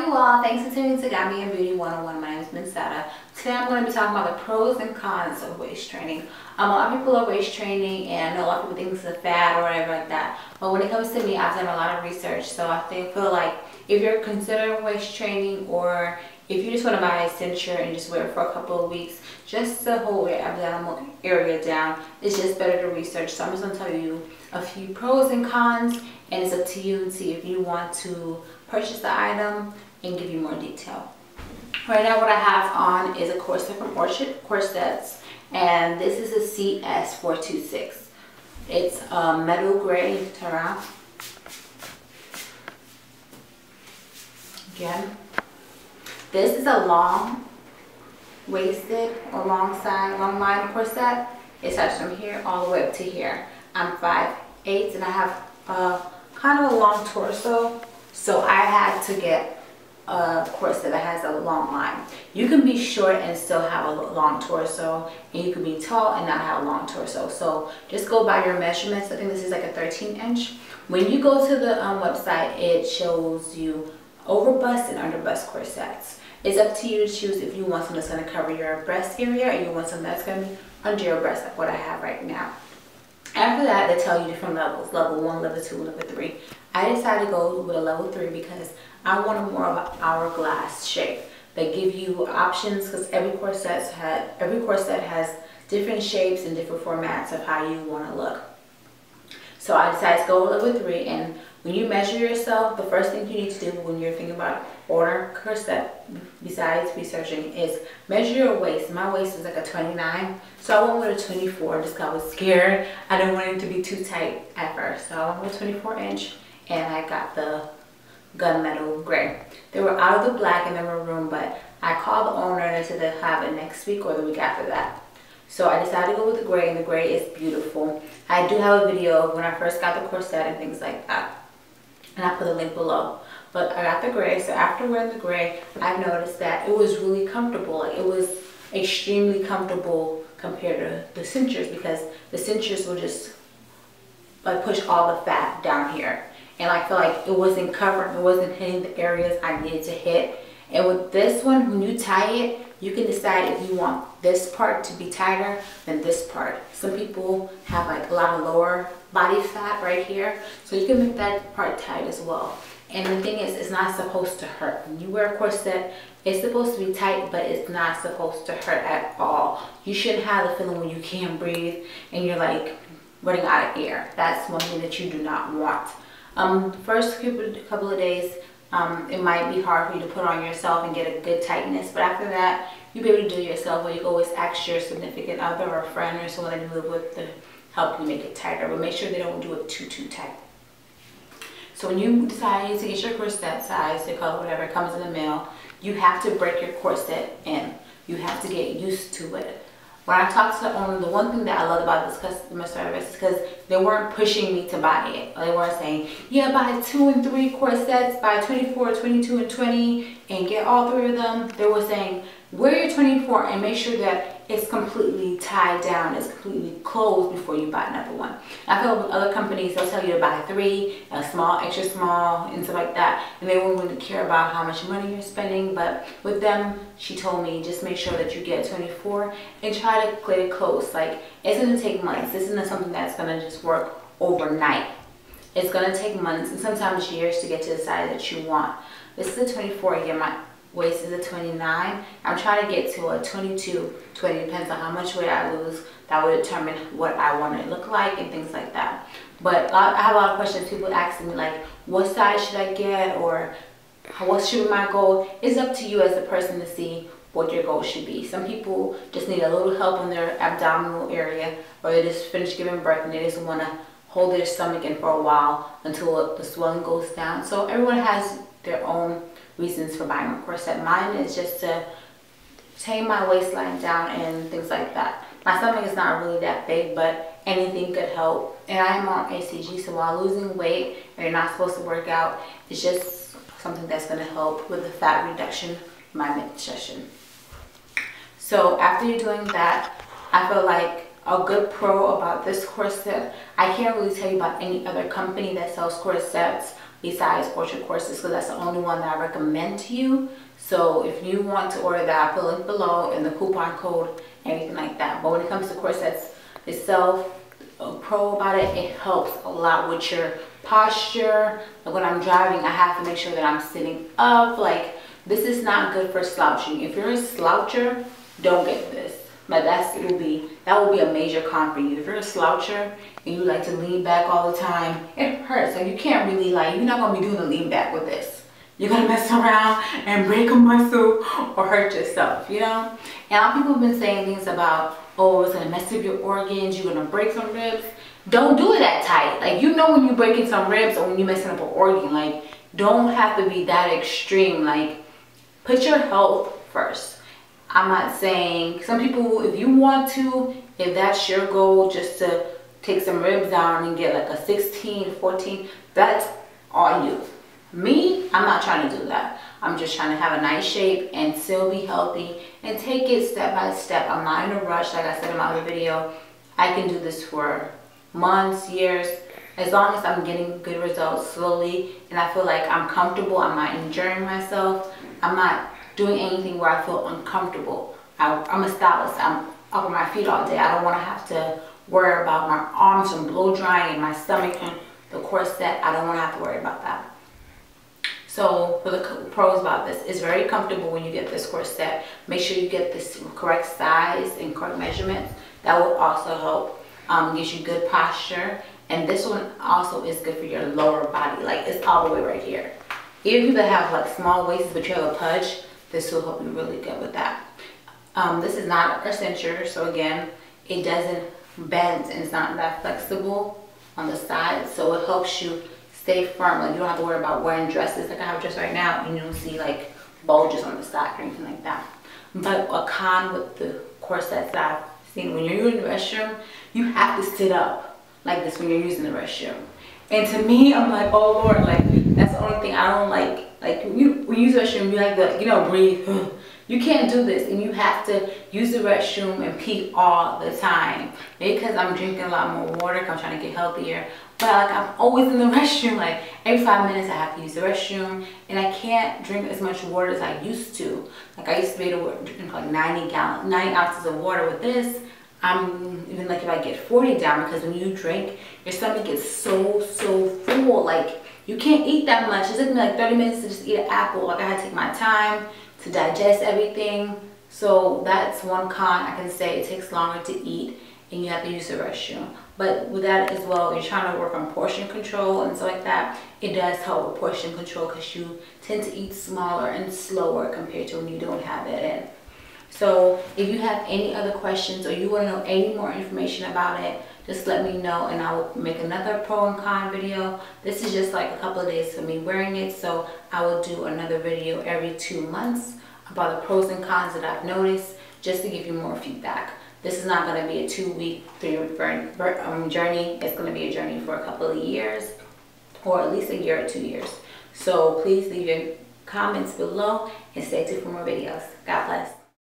you all, thanks for tuning to Got Me in Beauty 101. My name is Minsetta. Today I'm going to be talking about the pros and cons of waist training. A lot of people love waist training, and I know a lot of people think it's a fad or whatever like that. But when it comes to me, I've done a lot of research, so I feel like if you're considering waist training, or if you just want to buy a cincher and just wear it for a couple of weeks, just to hold your abdominal area down, it's just better to research. So I'm just going to tell you a few pros and cons, and it's up to you to see if you want to purchase the item and give you more detail. Right now what I have on is a corset from Orchard Corsets, and this is a CS426. It's metal gray. Turn around. Again, this is a long waisted or long line corset. It starts from here all the way up to here. I'm 5'8" and I have kind of a long torso, so I had to get a corset that has a long line. You can be short and still have a long torso, and you can be tall and not have a long torso. So just go by your measurements. I think this is like a 13-inch. When you go to the website, it shows you overbust and underbust corsets. It's up to you to choose if you want something that's going to cover your breast area, or you want something that's going to be under your breast, like what I have right now. After that, they tell you different levels: level 1, level 2, level 3. I decided to go with a level 3 because I wanted more of an hourglass shape. They give you options because every corset has different shapes and different formats of how you want to look. So I decided to go with level 3, and when you measure yourself, the first thing you need to do when you're thinking about ordering a corset, besides researching, is measure your waist. My waist is like a 29, so I went with a 24 just because I was scared. I didn't want it to be too tight at first, so I went with a 24-inch, and I got the gunmetal gray. They were out of the black and the maroon, but I called the owner and they said they'll have it next week or the week after that. So I decided to go with the gray, and the gray is beautiful. I do have a video of when I first got the corset and things like that, and I'll put a link below. But I got the gray, so after wearing the gray, I noticed that it was really comfortable. Like, it was extremely comfortable compared to the cinchers, because the cinchers will just like push all the fat down here, and I feel like it wasn't covering, it wasn't hitting the areas I needed to hit. And with this one, when you tie it, you can decide if you want this part to be tighter than this part. Some people have like a lot of lower body fat right here, so you can make that part tight as well. And the thing is, it's not supposed to hurt. When you wear a corset, it's supposed to be tight, but it's not supposed to hurt at all. You shouldn't have the feeling when you can't breathe and you're like running out of air. That's one thing that you do not want. The first couple of days, it might be hard for you to put on yourself and get a good tightness, but after that, you'll be able to do it yourself, or you can always ask your significant other or friend or someone that you live with to help you make it tighter, but make sure they don't do it too tight. So when you decide to get your corset size, the color, whatever, it comes in the mail, you have to break your corset in. You have to get used to it. When I talked to the owner, the one thing that I love about this customer service is because they weren't pushing me to buy it. They weren't saying, yeah, buy 2 and 3 corsets, buy 24, 22, and 20, and get all 3 of them. They were saying, wear your 24 and make sure that it's completely tied down, it's completely closed before you buy another one. I feel with other companies, they'll tell you to buy 3, a small, extra small, and stuff like that, and they won't really care about how much money you're spending. But with them, she told me, just make sure that you get 24 and try to get it close. Like, it's gonna take months. This isn't something that's gonna just work overnight. It's gonna take months and sometimes years to get to the size that you want. This is a 24. Again, my waist is a 29. I'm trying to get to a 22, 20, depends on how much weight I lose. That would determine what I want it to look like and things like that. But I have a lot of questions. People asking me like, what size should I get, or what should be my goal? It's up to you as a person to see what your goal should be. Some people just need a little help in their abdominal area, or they just finished giving birth and they just want to hold their stomach in for a while until the swelling goes down. So everyone has their own reasons for buying a corset. Mine is just to tame my waistline down and things like that. My stomach is not really that big, but anything could help. And I am on ACG, so while losing weight and you're not supposed to work out, it's just something that's going to help with the fat reduction, my midsection. So after you're doing that, I feel like a good pro about this corset, I can't really tell you about any other company that sells corsets, besides Orchard Corsets, because that's the only one that I recommend to you. So if you want to order that, I'll put a link below and the coupon code, everything like that. But when it comes to corsets itself, a pro about it, it helps a lot with your posture. Like when I'm driving, I have to make sure that I'm sitting up. Like, this is not good for slouching. If you're a sloucher, don't get this. But that will be a major con for you. If you're a sloucher and you like to lean back all the time, it hurts. So you can't really, like, you're not gonna be doing the lean back with this. You're gonna mess around and break a muscle or hurt yourself, you know? And a lot of people have been saying things about, oh, it's gonna mess up your organs, you're gonna break some ribs. Don't do it that tight. Like, you know when you're breaking some ribs or when you're messing up an organ. Like, don't have to be that extreme. Like, put your health first. I'm not saying, some people, if you want to, if that's your goal, just to take some ribs down and get like a 16, 14, that's all you. Me, I'm not trying to do that. I'm just trying to have a nice shape and still be healthy and take it step by step. I'm not in a rush. Like I said in my other video, I can do this for months, years, as long as I'm getting good results slowly and I feel like I'm comfortable. I'm not injuring myself. I'm not doing anything where I feel uncomfortable. I'm a stylist. I'm up on my feet all day. I don't want to have to worry about my arms from blow drying and my stomach from the corset. I don't want to have to worry about that. So for the pros about this, it's very comfortable when you get this corset. Make sure you get this correct size and correct measurements. That will also help. Gives you good posture. And this one also is good for your lower body. Like, it's all the way right here. Even people that have like small waists but you have a pudge, this will help you really good with that. This is not a cincher, so again, it doesn't bend and it's not that flexible on the side, so it helps you stay firm. Like, you don't have to worry about wearing dresses. Like I have a dress right now and you don't see like bulges on the side or anything like that. But a con with the corsets that I've seen, when you're in the restroom, you have to sit up like this when you're using the restroom. And to me, I'm like, oh Lord, like, that's the only thing I don't like. Like, when you use the restroom, you like to, you know, breathe. You can't do this, and you have to use the restroom and pee all the time. Maybe because I'm drinking a lot more water, because I'm trying to get healthier. But like, I'm always in the restroom. Like, every 5 minutes I have to use the restroom, and I can't drink as much water as I used to. Like, I used to be able to drink like 90 ounces of water. With this, I'm even like, if I get 40 down, because when you drink, your stomach gets so full. Like, you can't eat that much. It took me like 30 minutes to just eat an apple. Like, I had to take my time to digest everything. So that's one con I can say. It takes longer to eat and you have to use the restroom. But with that as well, you're trying to work on portion control and stuff like that. It does help with portion control because you tend to eat smaller and slower compared to when you don't have it in. So if you have any other questions or you want to know any more information about it, just let me know and I will make another pro and con video. This is just like a couple of days for me wearing it, so I will do another video every 2 months about the pros and cons that I've noticed, just to give you more feedback. This is not going to be a 2-week, 3-week journey. It's going to be a journey for a couple of years, or at least a year or 2 years. So please leave your comments below and stay tuned for more videos. God bless.